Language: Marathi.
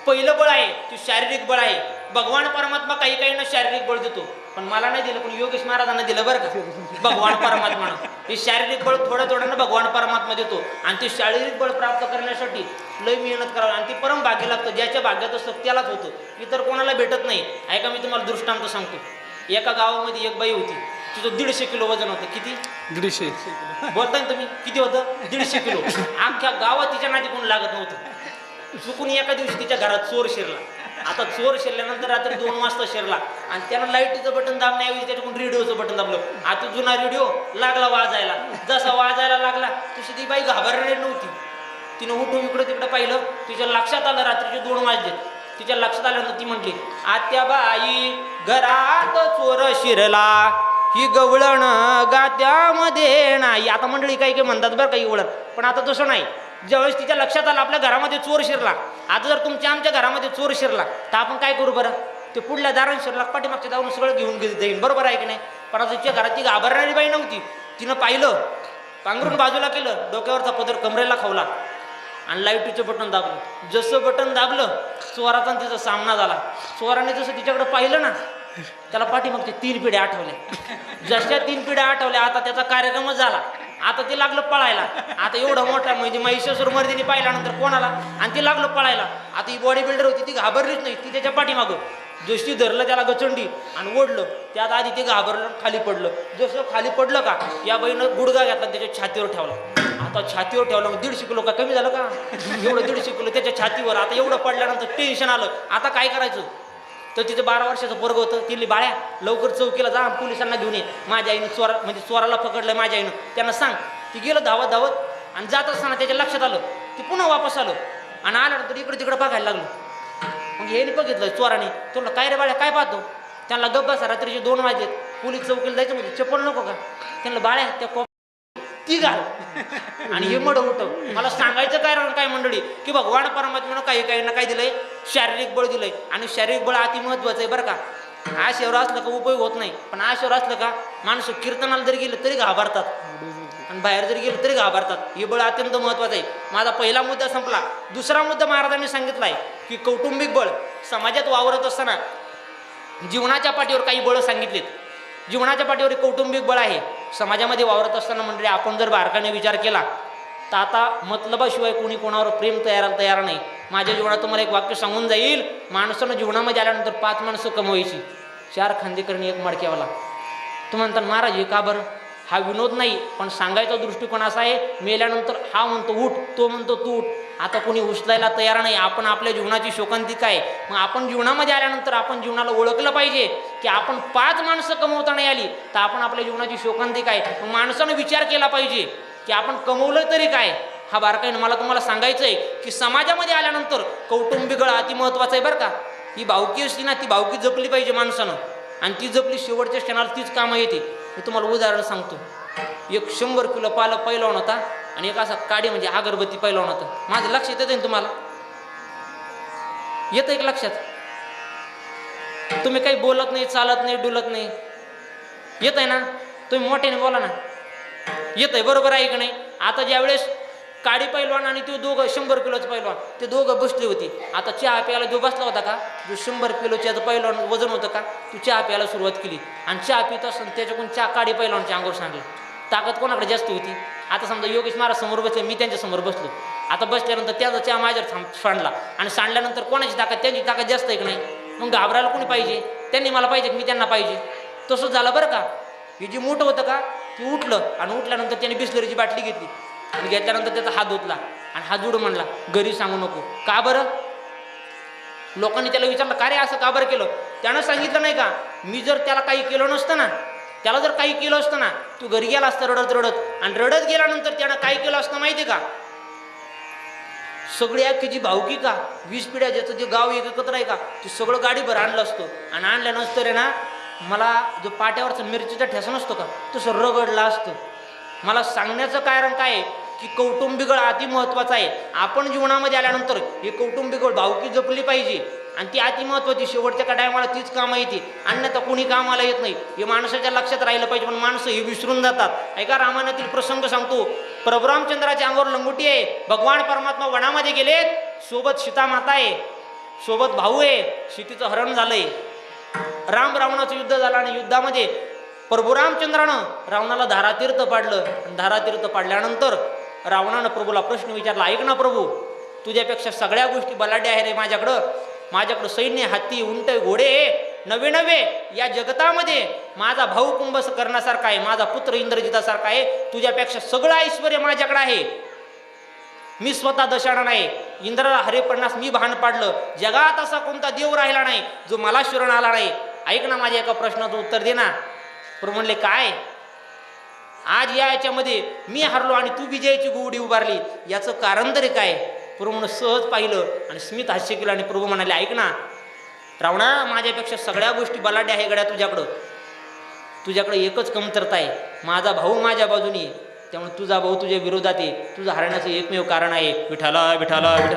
पहिलं बळ आहे ते शारीरिक बळ आहे. भगवान परमात्मा काही काहींना शारीरिक बळ देतो, पण मला नाही दिलं, पण योगेश महाराजांना दिलं बरं का भगवान परमात्मानं. हे शारीरिक बळ थोडं थोडं भगवान परमात्मा देतो, आणि ते शारीरिक बळ प्राप्त करण्यासाठी लय मेहनत करावी, आणि ते परम भाग्य लागतं. ज्याच्या भाग्यात असतं त्यालाच होतं, इतर कोणाला भेटत नाही. ऐका, मी तुम्हाला दृष्टांत सांगतो. एका गावामध्ये एक बाई होती, तिचं 150 किलो वजन होतं. किती? 150. बोलताय ना तुम्ही, किती होतं? 150 किलो. अख्ख्या गावात तिच्या नादी कोण लागत नव्हतं. चुकून एका दिवशी तिच्या घरात चोर शिरला. आता चोर शिरल्यानंतर रात्री 2 वाजता शिरला, आणि त्यानं लाईटीचं बटन दाबण्याऐवजी त्याच्याकडून रेडिओचं बटन दाबलं. आता जुना रेडिओ लागला वाजायला. जसा वाजायला लागला तशी ती बाई घाबरलेली नव्हती. तिनं उठून इकडं तिकडं पाहिलं. तिच्या लक्षात आलं रात्रीचे 2 वाजले. तिच्या लक्षात आल्यानंतर ती म्हटली, आत्या बाई घरात चोर शिरला, ही गवळण गात्यामध्ये नाही. आता मंडळी काही काही म्हणतात बरं काही वळण, पण आता तसं नाही. ज्यावेळेस तिच्या लक्षात आलं आपल्या घरामध्ये चोर शिरला, आता जर तुमच्या आमच्या घरामध्ये चोर शिरला तर आपण काय करू बरं? ते पुढल्या दारात शिरला, पाठीमागच्या दारून सगळं घेऊन जाईल, बरोबर आहे की नाही? पण आता तिच्या घरात ती घाबरणारी बाई नव्हती. तिनं पाहिलं, पांघरून बाजूला केलं, डोक्यावरचा पदर कमरेला खावला, आणि लाईटीचं बटन दाबलं. जसं बटन दाबलं, चोराचा तिचा सामना झाला. चोराने जसं तिच्याकडे पाहिलं ना, त्याला पाठीमागच्या 3 पिढ्या आठवल्या. जशा 3 पिढ्या आठवल्या, आता त्याचा कार्यक्रमच झाला. आता ते लागलं पळायला. आता एवढं मोठा म्हणजे महिषासुर मर्दिनी पाहिल्यानंतर कोणाला, आणि ते लागलं पळायला. आता ही बॉडी बिल्डर होती, ती घाबरलीच नाही. ती त्याच्या पाठीमागं जशी धरलं त्याला गचंडी आणि ओढलं. त्यात आधी ते घाबरलं, खाली पडलं. जसं खाली पडलं का, या बाईनं गुडघा घेतला, त्याच्या छातीवर ठेवला. आता छातीवर ठेवला, 150 किलो का कमी झालं का? एवढं 150 किलो त्याच्या छातीवर. आता एवढं पडल्यानंतर टेन्शन आलं. आता काय करायचं? तर तिचं 12 वर्षाचं पोरग होतं. तिथली बाळ्या लवकर चौकीला जा, पोलिसांना घेऊन ये. माझ्या आईनं म्हणजे चोराला पकडलं माझ्या आईनं, त्यांना सांग. ती गेलं धावत धावत, आणि जात असताना त्याच्या लक्षात आलं. ती पुन्हा वापस आलं, आणि आल्यानंतर इकडे तिकडे बघायला लागलं. मग हे बघितलं चोराने. तुला काय रे बाळ्या, काय पाहतो? त्यांना गप्प बसा, रात्रीचे 2 वाजलेत, पोलीस चौकीला जायचं म्हणजे चप्पल नको का? त्यांना बाळ्या त्या ती घाल आणि हे मड उठव. मला सांगायचं कारण काय मंडळी, की भगवान परमात्म्यानं काही काहींना काय दिलंय? शारीरिक बळ दिलंय. आणि शारीरिक बळ अति महत्वाचं आहे बरं का. आशेवर असलं का उपयोग होत नाही, पण आशेवर असलं का माणसं कीर्तनाला जरी गेलं तरी घाबरतात, आणि बाहेर जरी गेलं तरी घाबरतात. हे बळ अत्यंत महत्वाचं आहे. माझा पहिला मुद्दा संपला. दुसरा मुद्दा महाराजांनी सांगितलाय की कौटुंबिक बळ. समाजात वावरत असताना जीवनाच्या पाठीवर काही बळ सांगितलेत. जीवनाच्या पाठीवर कौटुंबिक बळ आहे. समाजामध्ये वावरत असताना मंडळी आपण जर बारकाने विचार केला तर आता मतलबाशिवाय कोणी कोणावर प्रेम तयार नाही. माझ्या जीवनात तुम्हाला एक वाक्य सांगून जाईल. माणसानं जीवनामध्ये आल्यानंतर 5 माणसं कमवायची, 4 खांदेकरणी 1 मडक्यावाला. तुम्ही म्हणता महाराज हे का बरं? हा विनोद नाही, पण सांगायचा दृष्टिकोन असा आहे, मेल्यानंतर हा म्हणतो उठ, तो म्हणतो तू उठ. आता कोणी उचलायला तयार नाही. आपण आपल्या जीवनाची शोकांतिका आहे. मग आपण जीवनामध्ये आल्यानंतर आपण जीवनाला ओळखलं पाहिजे की आपण 5 माणसं कमवता नाही आली तर आपण आपल्या जीवनाची शोकांतिका आहे. मग माणसानं विचार केला पाहिजे की आपण कमवलं तरी काय. हा बारकाईनं मला तुम्हाला सांगायचं आहे की समाजामध्ये आल्यानंतर कौटुंबिक बळ अति महत्त्वाचं आहे बरं का. ही भावकी असती ना, ती भावकी जपली पाहिजे माणसानं, आणि ती जपली शेवटच्या क्षणाला तीच कामं येते. मी तुम्हाला उदाहरण सांगतो. एक 100 किलो पालक पैलवान होता, आणि एक असा काडी म्हणजे अगरबत्ती पैलवान होता. माझं लक्ष येतं ना तुम्हाला? येतं एक लक्षात? तुम्ही काही बोलत नाही, चालत नाही, डुलत नाही, येत आहे ना? तुम्ही मोठ्याने बोला ना, येत आहे, बरोबर आहे की नाही? आता ज्यावेळेस काडी पैलवान आणि तो दोघं 100 किलोचं पैलवान, ते दोघं बसले होते. आता चहा प्यायला जो बसला होता का, जो 100 किलोच्या पैलवान वजन होतं का, तो चहा प्यायला सुरुवात केली, आणि चहा पित असताना त्याच्याकडून चहा काडी पैलवानच्या अंगावर सांडला. ताकद कोणाकडे जास्त होती? आता समजा योगेश महाराज समोर बसले, मी त्यांच्या समोर बसलो. आता बसल्यानंतर त्याचा चहा माझ्यावर सांडला, आणि सांडल्यानंतर कोणाची ताकद? त्यांची ताकद जास्त आहे की नाही? मग घाबरायला कोणी पाहिजे? त्यांनी मला पाहिजे की मी त्यांना पाहिजे? तसंच झालं बरं का. हे जे मोठं होतं का, ते उठलं, आणि उठल्यानंतर त्याने बिस्लरीची बाटली घेतली, आणि घेतल्यानंतर त्याचा हात धुतला, आणि हात जोडून म्हणला घरी सांगू नको. का बरं? लोकांनी त्याला विचारलं का रे असं का बरं केलं? त्यानं सांगितलं नाही का, मी जर त्याला काही केलं नसतं ना, त्याला जर काही केलं असतं ना, तू घरी गेला असतं रडत रडत, आणि रडत गेल्यानंतर त्यानं काय केलं असतं माहिती का? सगळी अख्खीची भावकी का 20 पिढ्या ज्याचं जे गाव एकत्र आहे का, ते सगळं गाडीभर आणलं असतं, आणि आणल्यानंतर आहे ना, मला जो पाट्यावरचा मिरचीचा ठेसा नसतो का, तसं रगडला असतं. मला सांगण्याचं कारण काय आहे की कौटुंबिक बळ अति महत्त्वाचं आहे. आपण जीवनामध्ये आल्यानंतर हे कौटुंबिक बळ भावकी जपली पाहिजे, आणि ती अति महत्त्वाची. शेवटच्या टायमाला तीच कामं येते, अन्यथा कोणी कामाला येत नाही. हे माणसाच्या लक्षात राहिलं पाहिजे, पण माणसं हे विसरून जातात. ऐका, रामायणातील प्रसंग सांगतो. प्रभू रामचंद्राच्या अंगावर लंगोटी आहे. भगवान परमात्मा वनामध्ये गेलेत, सोबत सीता माता आहे. सोबत भाऊ आहे, सीतेचं हरण झालंय. राम रावणाचं युद्ध झालं आणि युद्धामध्ये प्रभू रामचंद्रानं रावणाला धारातीर्थ पाडलं. आणि धारातीर्थ पाडल्यानंतर रावणानं प्रभूला प्रश्न विचारला, ऐक ना प्रभू, तुझ्यापेक्षा सगळ्या गोष्टी बलाढ्या आहे रे माझ्याकडं सैन्य, हत्ती, उंट, घोडे नवे नवे. या जगतामध्ये माझा भाऊ कुंभस करण्यासारखा आहे, माझा पुत्र इंद्रजितासारखा आहे. तुझ्यापेक्षा सगळं ऐश्वर माझ्याकडे आहे. मी स्वतः दशाणा नाही. इंद्राला हरे पडण्यास मी भान पाडलं. जगात असा कोणता देव राहिला नाही जो मला शरण आला नाही. ऐक ना, माझ्या एका प्रश्नाचं उत्तर दे ना. प्रभू म्हणले, काय? आज याच्यामध्ये मी हरलो आणि तू विजयाची गोवडी उभारली, याचं कारण तरी काय? प्रभू म्हणून सहज पाहिलं आणि स्मित हास्य केलं आणि प्रभू म्हणाले, ऐक ना रावणा, माझ्यापेक्षा सगळ्या गोष्टी बलाढ्या आहे गड्या तुझ्याकडं एकच कमतरता आहे, माझा भाऊ माझ्या बाजूनी. त्यामुळे तुझा भाऊ तुझ्या विरोधात आहे, तुझं हरण्याचं एकमेव कारण आहे विठाला विठाला विठा.